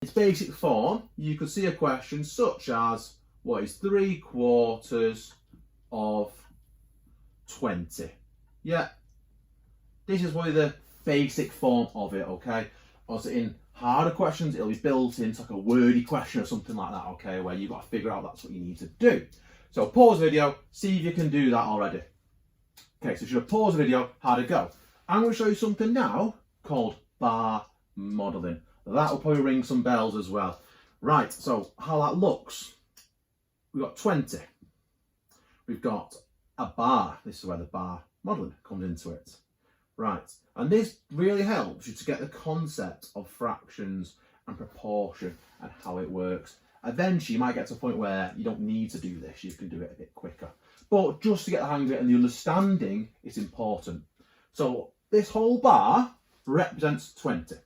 its basic form, you could see a question such as, what is 3/4 of 20? Yeah, this is probably the basic form of it, okay? Also, in harder questions, it'll be built into like a wordy question or something like that, okay, where you've got to figure out that's what you need to do. So pause the video, see if you can do that already. Okay, so should I pause the video, how to go? I'm going to show you something now called bar modelling. That will probably ring some bells as well. Right, so how that looks. We've got 20. We've got a bar. This is where the bar modelling comes into it. Right, and this really helps you to get the concept of fractions and proportion and how it works. Eventually, you might get to a point where you don't need to do this. You can do it a bit quicker. But just to get the hang of it and the understanding is important. So this whole bar represents 20.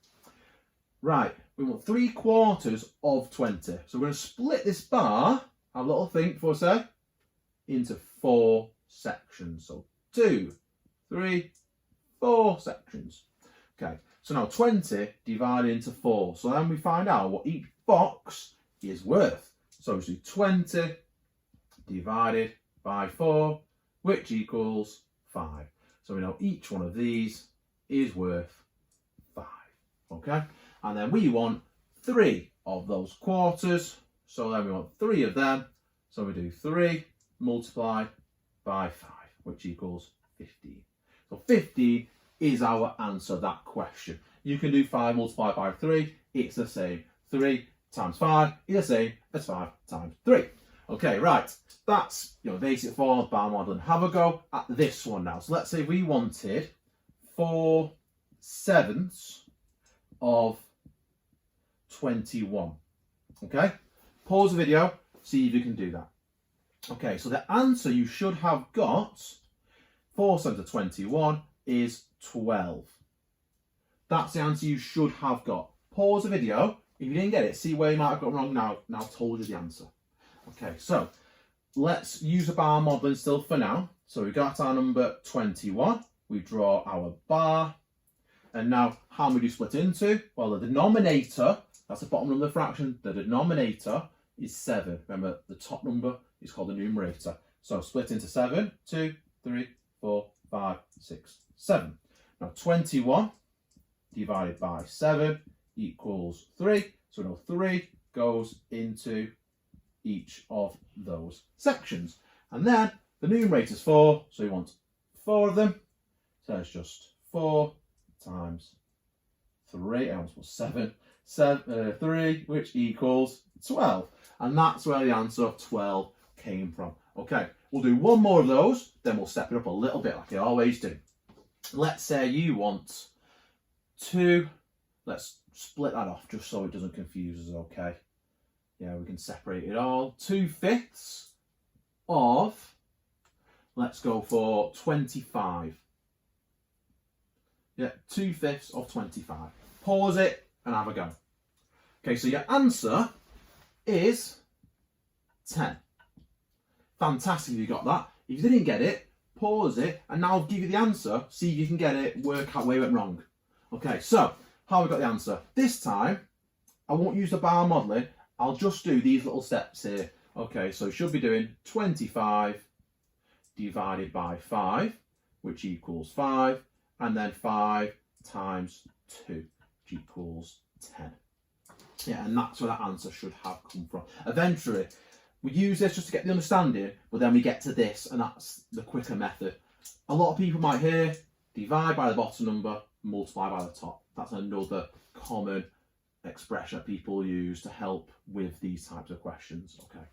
Right, we want 3/4 of 20. So we're going to split this bar, have a little think for a sec, into 4 sections. So 2, 3, 4 sections. Okay, so now 20 divided into 4. So then we find out what each box is worth. So we do 20 divided by 4, which equals 5. So we know each one of these is worth 5. Okay, and then we want 3 of those quarters. So then we want 3 of them. So we do 3 multiplied by 5, which equals 15. So 15 is our answer to that question. You can do 5 multiplied by 3. It's the same. 3 times 5 is the same as 5 times 3. Okay, right. That's basic form of bar modelling. Have a go at this one now. So let's say we wanted 4/7 of 21. Okay, pause the video, see if you can do that. Okay, so the answer you should have got, 4/7 of 21 is 12. That's the answer you should have got. Pause the video. If you didn't get it, see where you might have got wrong now. Now I've told you the answer. Okay, so let's use the bar modelling still for now. So we got our number 21. We draw our bar. And now how many do you split into? Well, the denominator, that's the bottom number of the fraction. The denominator is 7. Remember, the top number is called the numerator. So split into 7, 2, 3, 4, 5, 6, 7. Now 21 divided by 7 equals 3. So we know 3 goes into each of those sections. And then the numerator is 4, so we want 4 of them. So it's just 4 times 3, I almost put 7, 3, which equals 12. And that's where the answer of 12 came from. Okay, we'll do one more of those, then we'll step it up a little bit like I always do. Let's say you want 2, let's split that off just so it doesn't confuse us, okay? Yeah, we can separate it all. 2/5 of, let's go for 25. Yeah, 2/5 of 25. Pause it and have a go. Okay, so your answer is 10. Fantastic if you got that. If you didn't get it, pause it, and now I'll give you the answer. See if you can get it, work out where you went wrong. Okay, so how we got the answer? This time, I won't use the bar modelling. I'll just do these little steps here. Okay, so you should be doing 25 divided by 5, which equals 5, and then 5 times 2, which equals 10. Yeah, and that's where that answer should have come from. Eventually, we use this just to get the understanding, but then we get to this, and that's the quicker method. A lot of people might hear divide by the bottom number, multiply by the top. That's another common expression that people use to help with these types of questions. Okay,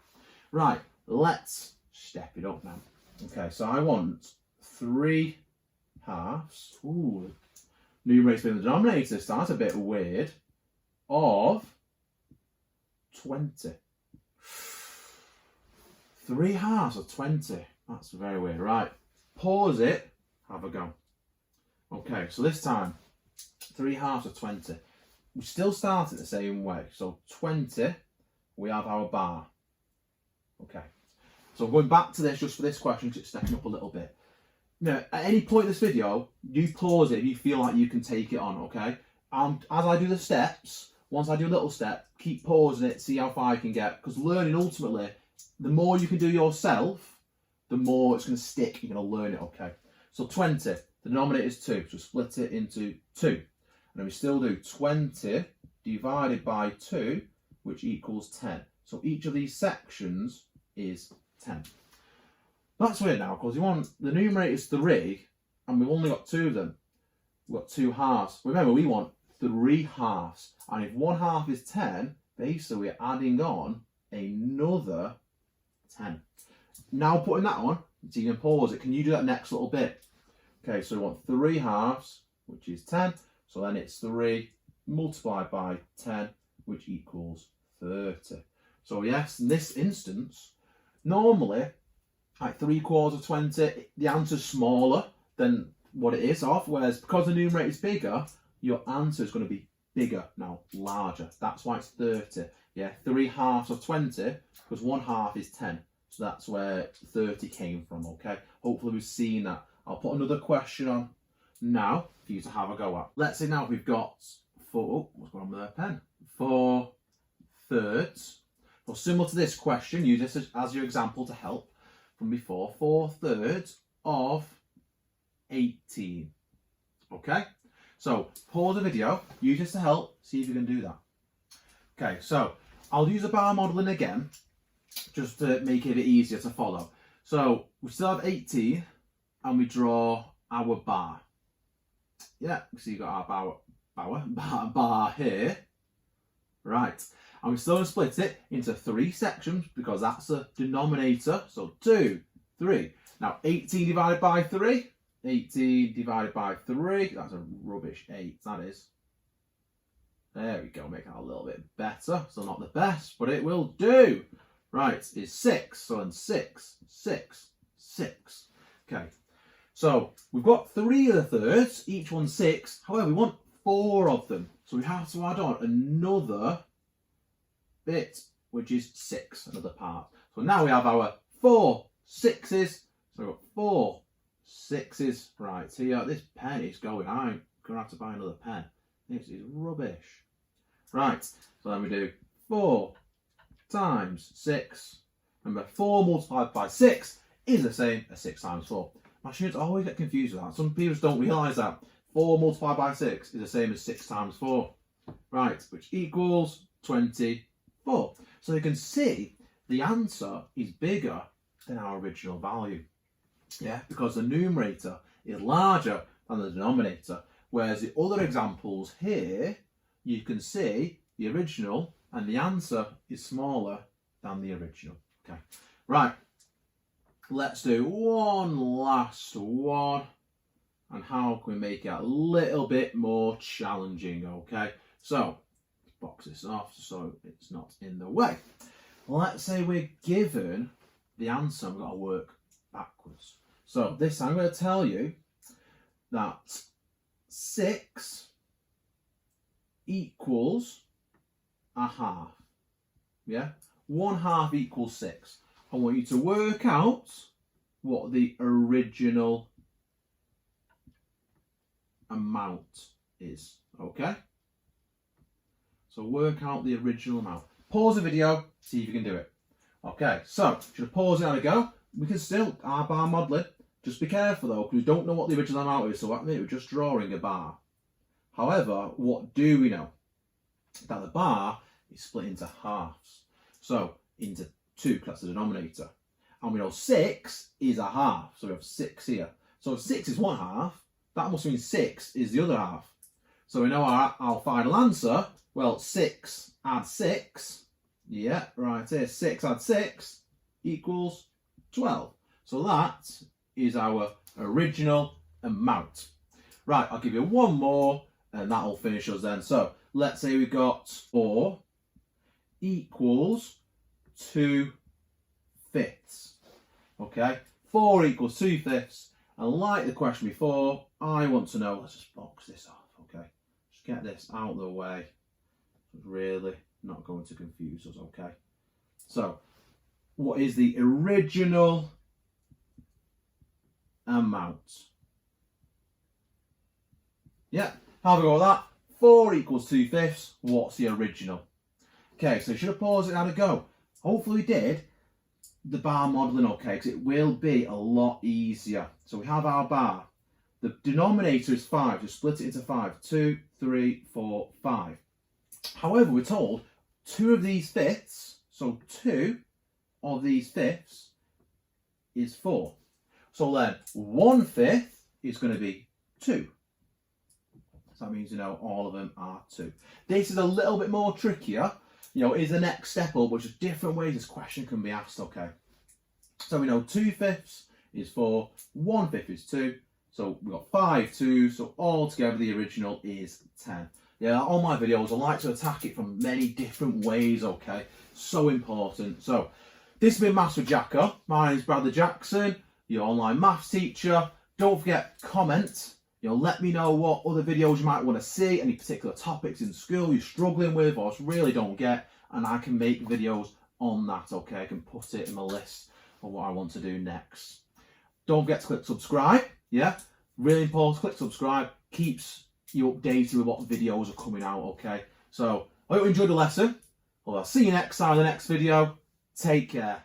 right, let's step it up now. Okay, so I want 3 halves. Ooh, numerator being the denominator this time, that's a bit weird. Of 20. 3 halves of 20. That's very weird. Right, pause it, have a go. Okay, so this time, 3 halves of 20. We still start it the same way. So 20, we have our bar. Okay, so I'm going back to this just for this question because it's stepping up a little bit. Now, at any point in this video, you pause it if you feel like you can take it on, okay? As I do the steps, once I do a little step, keep pausing it, see how far you can get. Because learning, ultimately, the more you can do yourself, the more it's going to stick. You're going to learn it, okay? So 20, the denominator is 2, so split it into 2. And then we still do 20 divided by 2, which equals 10. So each of these sections is 10. That's weird now, because you want the numerator is 3, and we've only got 2 of them. We've got 2 halves. Remember, we want 3 halves. And if 1 half is 10, basically we're adding on another 10. Now putting that on, so you can pause it. Can you do that next little bit? Okay, so we want 3 halves, which is 10. So then it's 3 multiplied by 10, which equals 30. So yes, in this instance, normally, like 3/4 of 20, the answer's smaller than what it is off, whereas because the numerator is bigger, your answer is going to be bigger now, larger. That's why it's 30. Yeah, 3 halves of 20, because 1 half is 10. So that's where 30 came from, okay? Hopefully we've seen that. I'll put another question on now for you to have a go at. Let's say now we've got 4, what's going on with their pen? 4/3. Well, similar to this question, use this as your example to help from before. 4/3 of 18. Okay? So, pause the video, use this to help, see if you can do that. Okay, so I'll use the bar modelling again, just to make it a bit easier to follow. So, we still have 18, and we draw our bar. Yeah, so you've got our bar here. Right, and we're still going to split it into 3 sections, because that's the denominator. So 2, 3. Now, 18 divided by 3. 18 divided by 3, that's a rubbish 8, that is. There we go, make that a little bit better. Still not the best, but it will do. Right, is 6, so then 6, 6, 6. Okay, so we've got 3 of the thirds, each one 6. However, we want 4 of them. So we have to add on another bit, which is 6, another part. So now we have our 4 6s. So we've got 4 6s. Right, here, this pen is going. I'm going to have to buy another pen. This is rubbish. Right, so then we do 4 times 6. Remember, 4 multiplied by 6 is the same as 6 times 4. My students always get confused with that. Some people don't realise that. 4 multiplied by 6 is the same as 6 times 4. Right, which equals 24. So you can see the answer is bigger than our original value. Yeah, because the numerator is larger than the denominator. Whereas the other examples here, you can see the original and the answer is smaller than the original. Okay, right. Let's do one last one. And how can we make it a little bit more challenging, okay? So, box this off so it's not in the way. Let's say we're given the answer, we've got to work backwards. So this I'm going to tell you that 6 equals a half. Yeah? 1 half equals 6. I want you to work out what the original amount is, okay? So work out the original amount. Pause the video, see if you can do it. Okay, so just pause it and go. We can still bar model it. Just be careful though, because we don't know what the original amount is, so that means we're just drawing a bar. However, what do we know? That the bar is split into halves. So into 2, because that's the denominator. And we know 6 is a half, so we have 6 here. So if 6 is 1 half, that must mean 6 is the other half. So we know our final answer. Well, 6 add 6. Yeah, right here. 6 add 6 equals 12. So that is our original amount. Right, I'll give you one more and that'll finish us then. So let's say we've got 4 equals 2/5. Okay, 4 equals 2/5. And like the question before, I want to know, let's just box this off, okay? Just get this out of the way. It's really not going to confuse us, okay? So, what is the original amount? Yeah, have a go with that. 4 equals 2/5, what's the original? Okay, so should have paused it and had a go. Hopefully we did the bar modelling okay, because it will be a lot easier. So we have our bar. The denominator is 5, just split it into 5. 2, 3, 4, 5. However, we're told 2 of these fifths, so 2 of these fifths is 4. So then 1/5 is going to be 2. So that means, you know, all of them are 2. This is a little bit more trickier. You know, is the next step up, which is different ways this question can be asked, okay? So we know 2/5 is 4, 1/5 is 2. So we've got 5 2s, so altogether the original is 10. Yeah, on my videos I like to attack it from many different ways, okay? So important. So this has been Maths with Jacko. My name is Bradley Jackson, your online maths teacher. Don't forget, comment. You know, let me know what other videos you might want to see, any particular topics in school you're struggling with or really don't get, and I can make videos on that, okay? I can put it in my list of what I want to do next. Don't forget to click subscribe, yeah? Really important, click subscribe, keeps you updated with what videos are coming out, okay? So, I hope you enjoyed the lesson. Well, I'll see you next time in the next video. Take care.